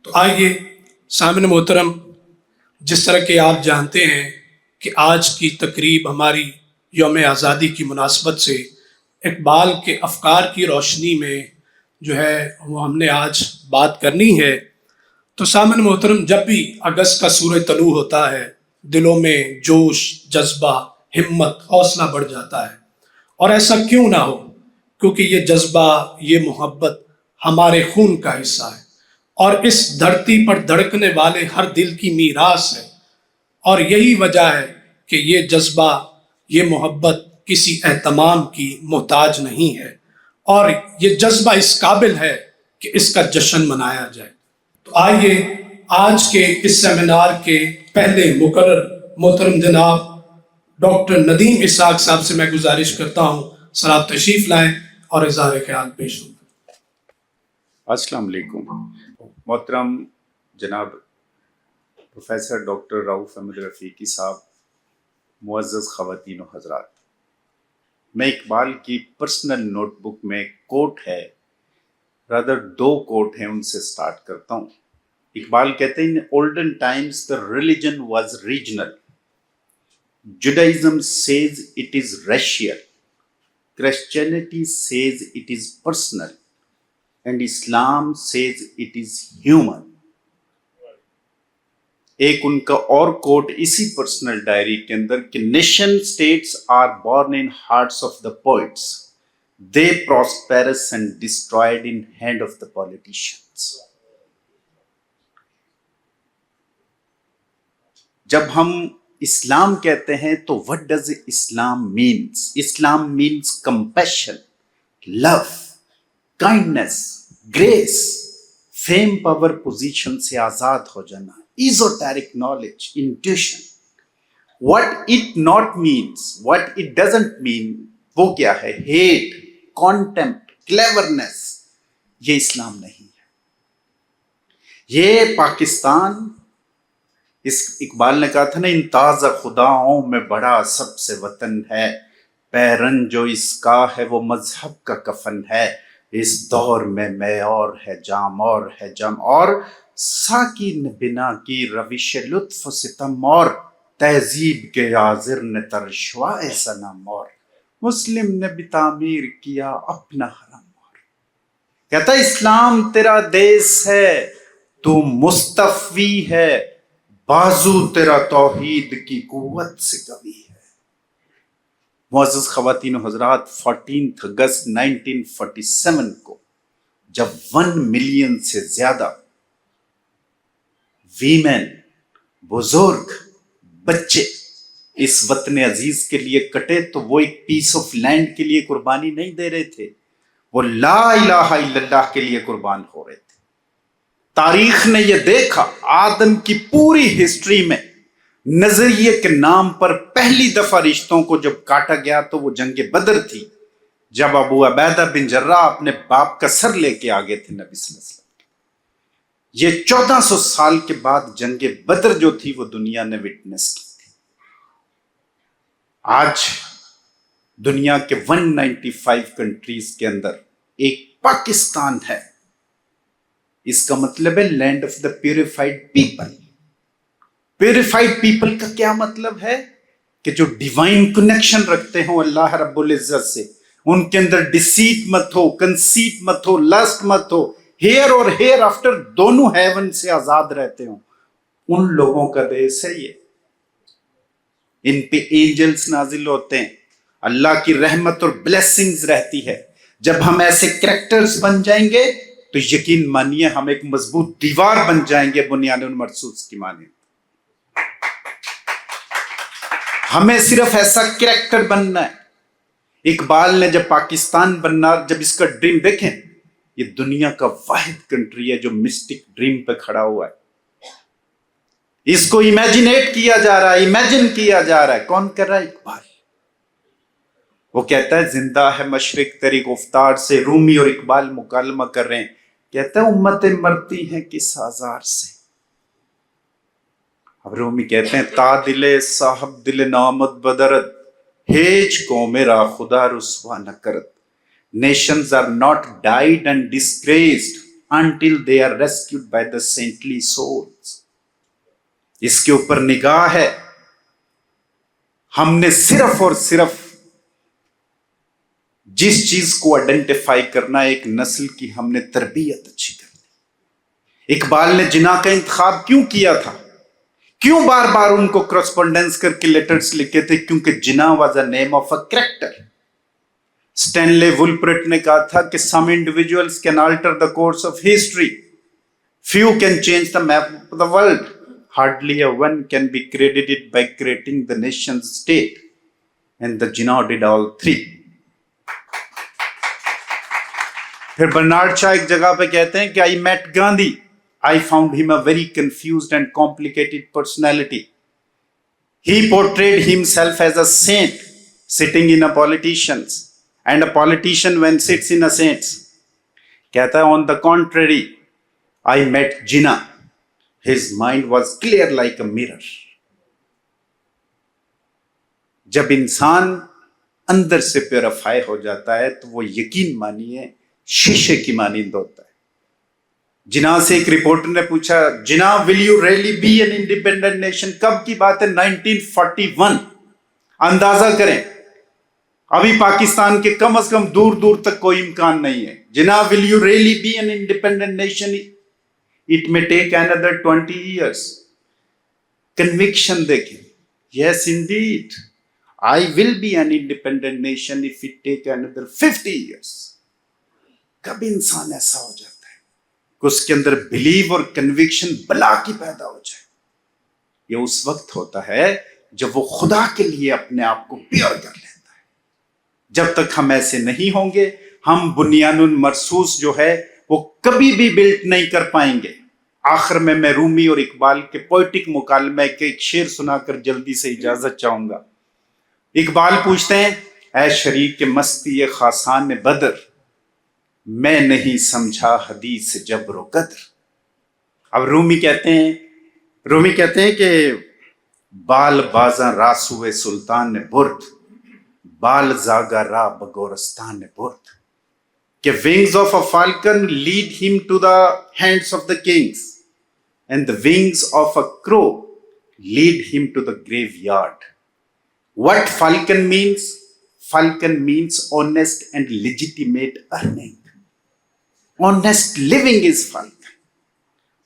تو آئیے سامعین محترم، جس طرح کہ آپ جانتے ہیں کہ آج کی تقریب ہماری یوم آزادی کی مناسبت سے اقبال کے افکار کی روشنی میں جو ہے وہ ہم نے آج بات کرنی ہے۔ تو سامعین محترم، جب بھی اگست کا سورج طلوع ہوتا ہے دلوں میں جوش، جذبہ، ہمت، حوصلہ بڑھ جاتا ہے، اور ایسا کیوں نہ ہو، کیونکہ یہ جذبہ، یہ محبت ہمارے خون کا حصہ ہے اور اس دھرتی پر دھڑکنے والے ہر دل کی میراث ہے، اور یہی وجہ ہے کہ یہ جذبہ، یہ محبت کسی اہتمام کی محتاج نہیں ہے، اور یہ جذبہ اس قابل ہے کہ اس کا جشن منایا جائے۔ تو آئیے آج کے اس سیمینار کے پہلے مقرر محترم جناب ڈاکٹر ندیم اسحاق صاحب سے میں گزارش کرتا ہوں سر آپ تشریف لائیں اور اظہار خیال پیش ہوں۔ السلام علیکم محترم جناب پروفیسر ڈاکٹر رؤف احمد رفیقی صاحب، معزز خواتین و حضرات، میں اقبال کی پرسنل نوٹ بک میں کوٹ ہے، رادر دو کوٹ ہیں، ان سے سٹارٹ کرتا ہوں۔ اقبال کہتے ہیں، in olden times the religion was regional. Judaism says it is racial. Christianity says it is personal. And Islam says it is human. ایک ان کا اور کوٹ اسی پرسنل ڈائری کے اندر کہ nation states are born in hearts of the poets, they prosper and destroyed in hand of the politicians. جب ہم اسلام کہتے ہیں تو what does Islam means? Islam means compassion, love, kindness, grace, fame, power, position سے آزاد ہو جانا، esoteric knowledge, intuition. what it not means, what it doesn't mean، وہ کیا ہے؟ ہیٹ، کانٹمپٹ، کلیورنس، یہ اسلام نہیں ہے۔ یہ پاکستان، اس اقبال نے کہا تھا نا، ان تازہ خداؤں میں بڑا سب سے وطن ہے، پیرن جو اس کا ہے وہ مذہب کا کفن ہے، اس دور میں اور ہے جام اور ہے جم، اور ساکی نے بنا کی روش لطف و ستم، اور تہذیب کے عاذر نے ترشوائے صنم، اور مسلم نے بھی تعمیر کیا اپنا حرم۔ اور کہتا اسلام تیرا دیس ہے، تو مستفی ہے، بازو تیرا توحید کی قوت سے قوی ہے۔ معزز خواتین و حضرات، 14 اگست 1947 کو جب 1 ملین سے زیادہ ویمن، بزرگ، بچے اس وطن عزیز کے لیے کٹے، تو وہ ایک پیس آف لینڈ کے لیے قربانی نہیں دے رہے تھے، وہ لا الہ الا اللہ کے لیے قربان ہو رہے تھے۔ تاریخ نے یہ دیکھا، آدم کی پوری ہسٹری میں نظریے کے نام پر پہلی دفعہ رشتوں کو جب کاٹا گیا تو وہ جنگ بدر تھی، جب ابو عبیدہ بن جراح اپنے باپ کا سر لے کے آگے تھے نبی صلی اللہ علیہ وسلم۔ یہ 1400 سال کے بعد جنگ بدر جو تھی وہ دنیا نے وٹنس کی تھی۔ آج دنیا کے 195 کنٹریز کے اندر ایک پاکستان ہے، اس کا مطلب ہے land of the purified people. Purified people کا کیا مطلب ہے؟ کہ جو ڈیوائن کنیکشن رکھتے ہوں اللہ رب العزت سے، ان کے اندر ڈسیٹ مت ہو، کنسیٹ مت ہو، لسٹ مت ہو، ہیئر اور ہیئر آفٹر دونوں ہیون سے آزاد رہتے ہوں، ان لوگوں کا دیس ہے یہ۔ ان پہ اینجلز نازل ہوتے ہیں، اللہ کی رحمت اور بلیسنگز رہتی ہے۔ جب ہم ایسے کریکٹرز بن جائیں گے تو یقین مانیے ہم ایک مضبوط دیوار بن جائیں گے بنیان مرصوص کی مانند۔ ہمیں صرف ایسا کریکٹر بننا ہے۔ اقبال نے جب پاکستان بننا، جب اس کا ڈریم دیکھیں، یہ دنیا کا واحد کنٹری ہے جو مسٹک ڈریم پہ کھڑا ہوا ہے۔ اس کو امیجنیٹ کیا جا رہا ہے، امیجن کیا جا رہا ہے۔ کون کر رہا ہے؟ اقبال۔ وہ کہتا ہے زندہ ہے مشرق تیری گفتار سے، رومی اور اقبال مکالمہ کر رہے ہیں، کہتا ہے امتیں مرتی ہیں کس آزار سے۔ اب رومی کہتے ہیں تا دل صاحب دل نامت بدرت، ہیج کو میرا خدا رسوا نہ کرت۔ Nations are not died and disgraced until they are rescued by the saintly souls. اس کے اوپر نگاہ ہے. ہم نے صرف اور صرف جس چیز کو آئیڈینٹیفائی کرنا ہے، ایک نسل کی ہم نے تربیت اچھی کرنی. اقبال نے جناح کا انتخاب کیوں کیا تھا؟ کیوں بار بار ان کو کرسپونڈنس کر کے لیٹرز لکھے تھے؟ کیونکہ Jinnah was a name of a character. Stanley Wolpert نے کہا تھا کہ some individuals can alter the course of history. Few can change the map of the world. Hardly a one can be credited by creating the nation state. And the Jinnah did all three. پھر Bernard شاہ ایک جگہ پہ کہتے ہیں کہ I met Gandhi. I found him a very confused and complicated personality. He portrayed himself as a saint sitting in a politician's, and a politician when sits in a saint's. کہتا ہے on the contrary, I met Jinnah. His mind was clear like a mirror. جب انسان اندر سے purify ہو جاتا ہے تو وہ یقین مانیے شیشے کی مانند ہوتا ہے. جناح سے ایک رپورٹر نے پوچھا، جناح will you really be an independent nation؟ کب کی بات ہے؟ 1941. اندازہ کریں، ابھی پاکستان کے کم از کم دور دور تک کوئی امکان نہیں ہے. جناح will you really be an independent nation؟ It may take another 20 years. Conviction دیکھیں. Yes indeed, I will be an independent nation if it take another 50 years. کب انسان ایسا ہو جاتا ہے کہ اس کے اندر بلیو اور کنوکشن بلا کی پیدا ہو جائے؟ یہ اس وقت ہوتا ہے جب وہ خدا کے لیے اپنے آپ کو پیور کر لیتا ہے. جب تک ہم ایسے نہیں ہوں گے، ہم بنیان مرصوص جو ہے وہ کبھی بھی بلٹ نہیں کر پائیں گے. آخر میں رومی اور اقبال کے پوئٹک مکالمے کے ایک شعر سنا کر جلدی سے اجازت چاہوں گا. اقبال پوچھتے ہیں، اے شریک مستی خاصان بدر، میں نہیں سمجھا حدیث جبر و قدر. اب رومی کہتے ہیں کہ بال بازاں راسوے سلطان نے برد، بال زاگا را بگورستان نے برد. کہ wings of a falcon lead him to the hands of the kings, and the wings of a crow lead him to the graveyard. What falcon means? Falcon means honest and legitimate earning. Honest living is falcon.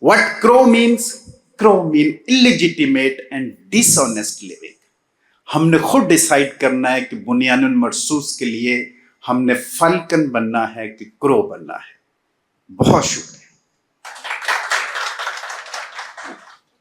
What crow means? Crow means illegitimate and dishonest living. ہم نے خود decide کرنا ہے کہ بنیان مرصوص کے لیے ہم نے فالکن بننا ہے کہ کرو بننا ہے. بہت شکریہ.